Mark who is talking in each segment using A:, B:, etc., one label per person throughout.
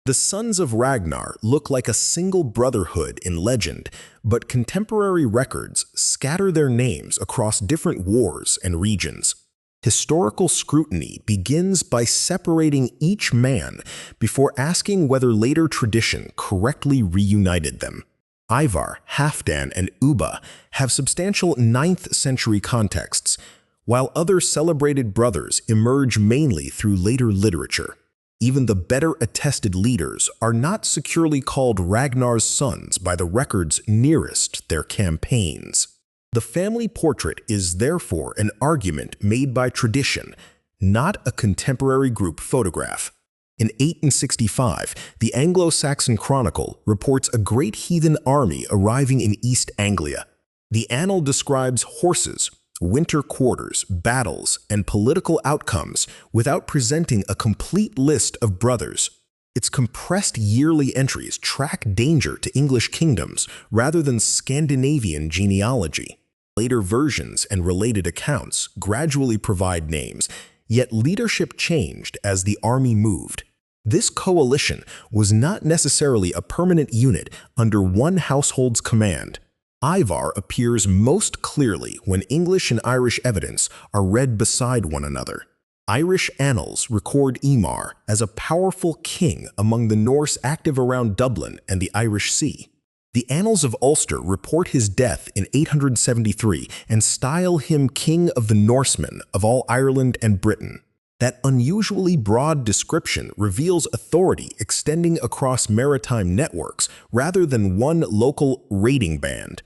A: The sons of Ragnar look like a single brotherhood in legend, but contemporary records scatter their names across different wars and regions. Historical scrutiny begins by separating each man before asking whether later tradition correctly reunited them. Ivar, Halfdan, and Ubba have substantial 9th century contexts, while other celebrated brothers emerge mainly through later literature. Even the better attested leaders are not securely called Ragnar's sons by the records nearest their campaigns. The family portrait is therefore an argument made by tradition, not a contemporary group photograph. In 865, the Anglo-Saxon Chronicle reports a great heathen army arriving in East Anglia. The annal describes horses, winter quarters, battles, and political outcomes without presenting a complete list of brothers. Its compressed yearly entries track danger to English kingdoms rather than Scandinavian genealogy. Later versions and related accounts gradually provide names, yet leadership changed as the army moved. This coalition was not necessarily a permanent unit under one household's command. Ivar appears most clearly when English and Irish evidence are read beside one another. Irish annals record Eamar as a powerful king among the Norse active around Dublin and the Irish Sea. The Annals of Ulster report his death in 873 and style him King of the Norsemen of all Ireland and Britain. That unusually broad description reveals authority extending across maritime networks rather than one local raiding band.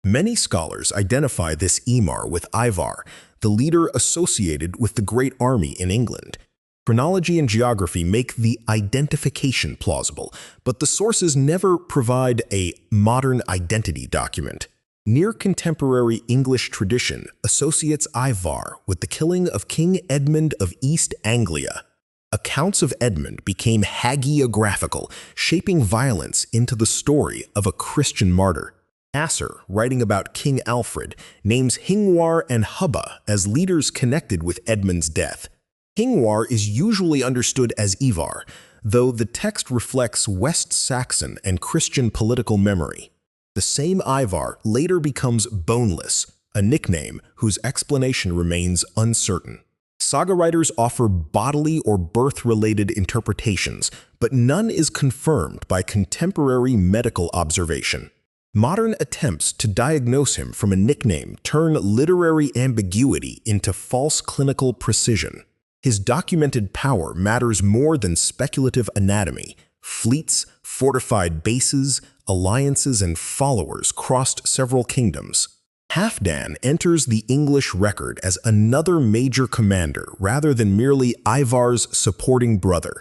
A: Many scholars identify this Eamar with Ivar, the leader associated with the Great Army in England. Chronology and geography make the identification plausible, but the sources never provide a modern identity document. Near-contemporary English tradition associates Ivar with the killing of King Edmund of East Anglia. Accounts of Edmund became hagiographical, shaping violence into the story of a Christian martyr. Asser, writing about King Alfred, names Hingwar and Hubba as leaders connected with Edmund's death. Hingwar is usually understood as Ivar, though the text reflects West Saxon and Christian political memory. The same Ivar later becomes Boneless, a nickname whose explanation remains uncertain. Saga writers offer bodily or birth-related interpretations, but none is confirmed by contemporary medical observation. Modern attempts to diagnose him from a nickname turn literary ambiguity into false clinical precision. His documented power matters more than speculative anatomy. Fleets, fortified bases, alliances, and followers crossed several kingdoms. Halfdan enters the English record as another major commander rather than merely Ivar's supporting brother.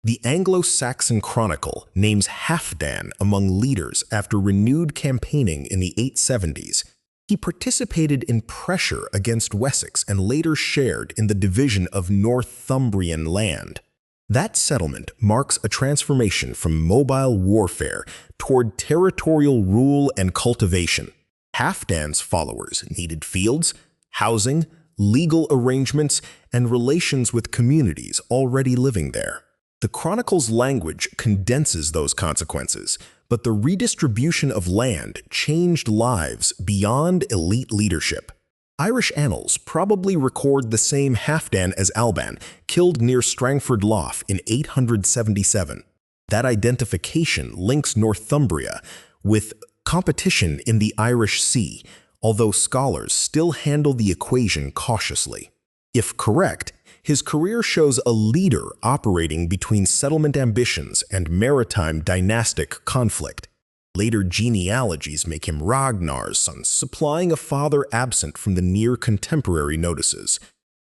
A: The Anglo-Saxon Chronicle names Halfdan among leaders after renewed campaigning in the 870s. He participated in pressure against Wessex and later shared in the division of Northumbrian land. That settlement marks a transformation from mobile warfare toward territorial rule and cultivation. Halfdan's followers needed fields, housing, legal arrangements, and relations with communities already living there. The Chronicle's language condenses those consequences, but the redistribution of land changed lives beyond elite leadership. Irish annals probably record the same Halfdan as Alban, killed near Strangford Lough in 877. That identification links Northumbria with competition in the Irish Sea, although scholars still handle the equation cautiously. If correct, his career shows a leader operating between settlement ambitions and maritime dynastic conflict. Later genealogies make him Ragnar's son, supplying a father absent from the near-contemporary notices.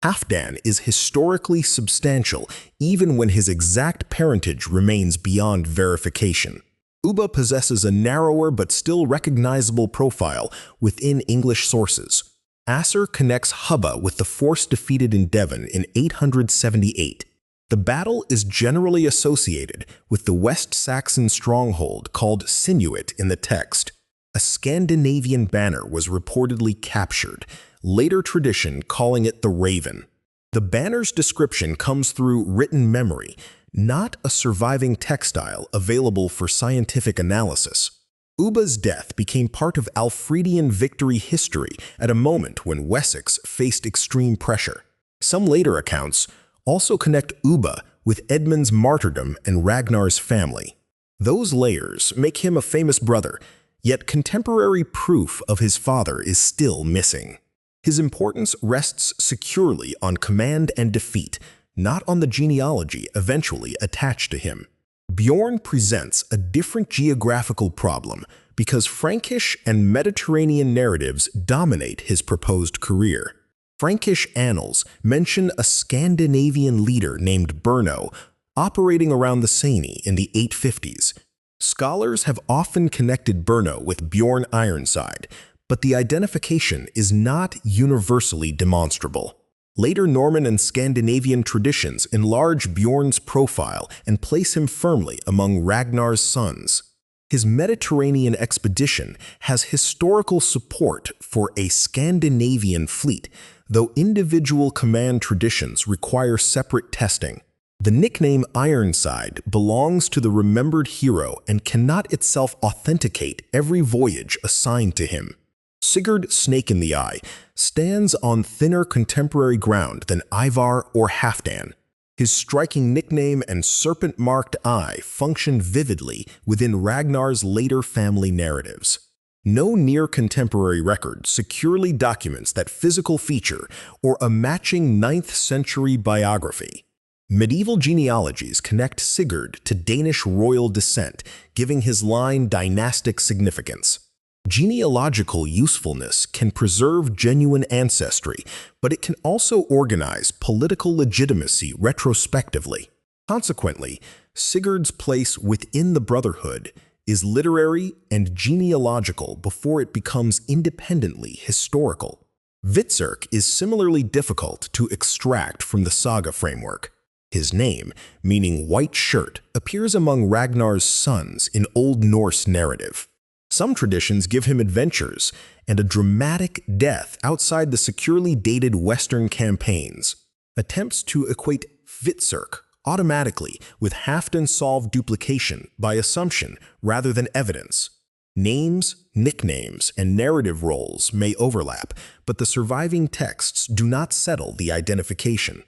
A: Halfdan is historically substantial, even when his exact parentage remains beyond verification. Ubba possesses a narrower but still recognizable profile within English sources. Asser connects Hubba with the force defeated in Devon in 878. The battle is generally associated with the West Saxon stronghold called Sinuit in the text. A Scandinavian banner was reportedly captured, later tradition calling it the Raven. The banner's description comes through written memory, not a surviving textile available for scientific analysis. Ubba's death became part of Alfredian victory history at a moment when Wessex faced extreme pressure. Some later accounts also connect Ubba with Edmund's martyrdom and Ragnar's family. Those layers make him a famous brother, yet contemporary proof of his father is still missing. His importance rests securely on command and defeat, not on the genealogy eventually attached to him. Bjorn presents a different geographical problem because Frankish and Mediterranean narratives dominate his proposed career. Frankish annals mention a Scandinavian leader named Berno operating around the Seine in the 850s. Scholars have often connected Berno with Bjorn Ironside, but the identification is not universally demonstrable. Later Norman and Scandinavian traditions enlarge Bjorn's profile and place him firmly among Ragnar's sons. His Mediterranean expedition has historical support for a Scandinavian fleet, though individual command traditions require separate testing. The nickname Ironside belongs to the remembered hero and cannot itself authenticate every voyage assigned to him. Sigurd Snake-in-the-Eye stands on thinner contemporary ground than Ivar or Halfdan. His striking nickname and serpent-marked eye function vividly within Ragnar's later family narratives. No near-contemporary record securely documents that physical feature or a matching 9th-century biography. Medieval genealogies connect Sigurd to Danish royal descent, giving his line dynastic significance. Genealogical usefulness can preserve genuine ancestry, but it can also organize political legitimacy retrospectively. Consequently, Sigurd's place within the brotherhood is literary and genealogical before it becomes independently historical. Hvitserk is similarly difficult to extract from the saga framework. His name, meaning white shirt, appears among Ragnar's sons in Old Norse narrative. Some traditions give him adventures and a dramatic death outside the securely dated Western campaigns. Attempts to equate Hvitserk automatically with Halfdan-solved duplication by assumption rather than evidence. Names, nicknames, and narrative roles may overlap, but the surviving texts do not settle the identification.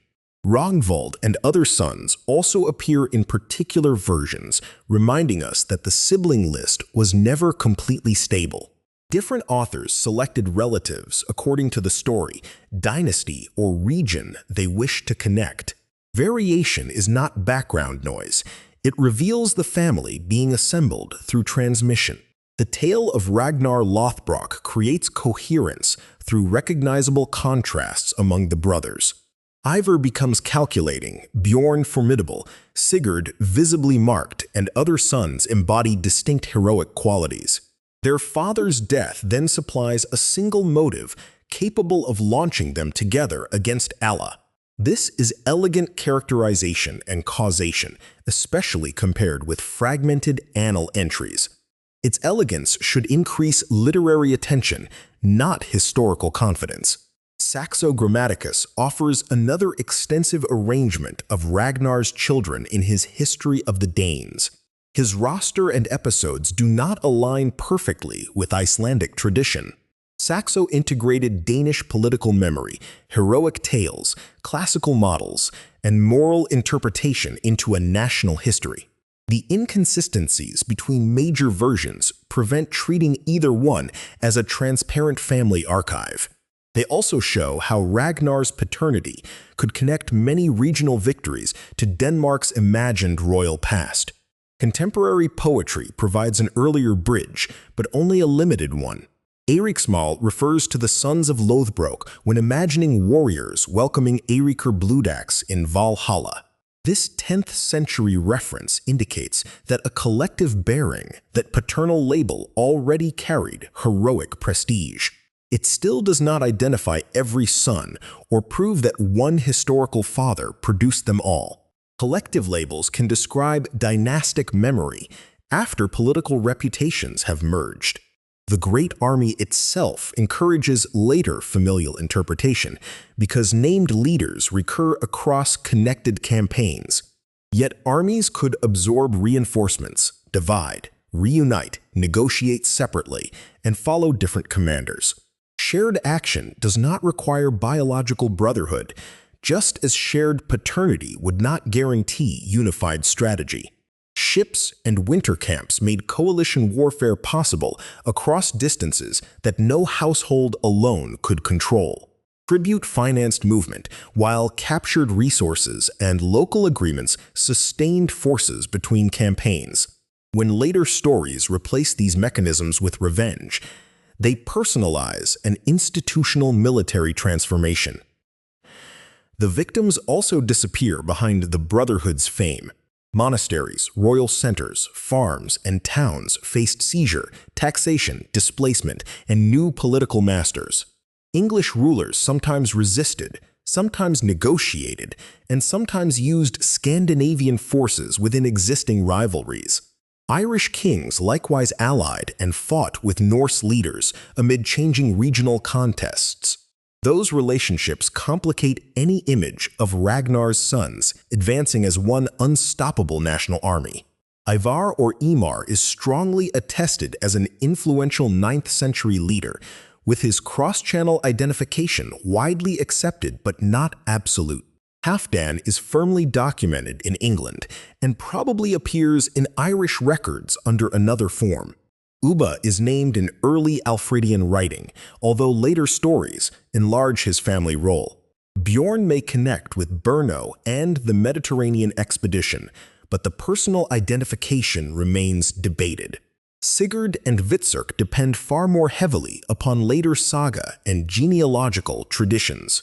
A: Ragnvald and other sons also appear in particular versions, reminding us that the sibling list was never completely stable. Different authors selected relatives according to the story, dynasty, or region they wish to connect. Variation is not background noise. It reveals the family being assembled through transmission. The tale of Ragnar Lothbrok creates coherence through recognizable contrasts among the brothers. Ivar becomes calculating, Bjorn formidable, Sigurd visibly marked, and other sons embody distinct heroic qualities. Their father's death then supplies a single motive capable of launching them together against Allah. This is elegant characterization and causation, especially compared with fragmented annal entries. Its elegance should increase literary attention, not historical confidence. Saxo Grammaticus offers another extensive arrangement of Ragnar's children in his History of the Danes. His roster and episodes do not align perfectly with Icelandic tradition. Saxo integrated Danish political memory, heroic tales, classical models, and moral interpretation into a national history. The inconsistencies between major versions prevent treating either one as a transparent family archive. They also show how Ragnar's paternity could connect many regional victories to Denmark's imagined royal past. Contemporary poetry provides an earlier bridge, but only a limited one. Eiríksmál refers to the sons of Lothbrok when imagining warriors welcoming Eiríkur Bloodaxe in Valhalla. This 10th century reference indicates that a collective bearing, that paternal label already carried heroic prestige. It still does not identify every son or prove that one historical father produced them all. Collective labels can describe dynastic memory after political reputations have merged. The Great Army itself encourages later familial interpretation because named leaders recur across connected campaigns. Yet armies could absorb reinforcements, divide, reunite, negotiate separately, and follow different commanders. Shared action does not require biological brotherhood, just as shared paternity would not guarantee unified strategy. Ships and winter camps made coalition warfare possible across distances that no household alone could control. Tribute-financed movement, while captured resources and local agreements sustained forces between campaigns. When later stories replace these mechanisms with revenge, they personalize an institutional military transformation. The victims also disappear behind the Brotherhood's fame. Monasteries, royal centers, farms, and towns faced seizure, taxation, displacement, and new political masters. English rulers sometimes resisted, sometimes negotiated, and sometimes used Scandinavian forces within existing rivalries. Irish kings likewise allied and fought with Norse leaders amid changing regional contests. Those relationships complicate any image of Ragnar's sons advancing as one unstoppable national army. Ivar or Eymar is strongly attested as an influential 9th century leader, with his cross-channel identification widely accepted but not absolute. Halfdan is firmly documented in England and probably appears in Irish records under another form. Ubba is named in early Alfredian writing, although later stories enlarge his family role. Bjorn may connect with Brno and the Mediterranean expedition, but the personal identification remains debated. Sigurd and Hvitserk depend far more heavily upon later saga and genealogical traditions.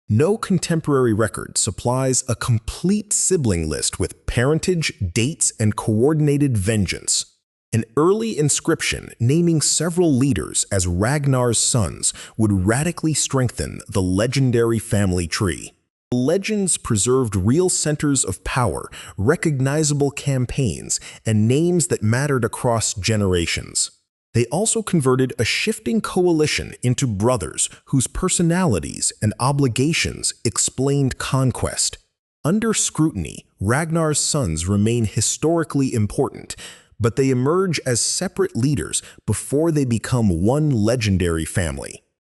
A: No contemporary record supplies a complete sibling list with parentage, dates, and coordinated vengeance. An early inscription naming several leaders as Ragnar's sons would radically strengthen the legendary family tree. The legends preserved real centers of power, recognizable campaigns, and names that mattered across generations. They also converted a shifting coalition into brothers whose personalities and obligations explained conquest. Under scrutiny, Ragnar's sons remain historically important, but they emerge as separate leaders before they become one legendary family.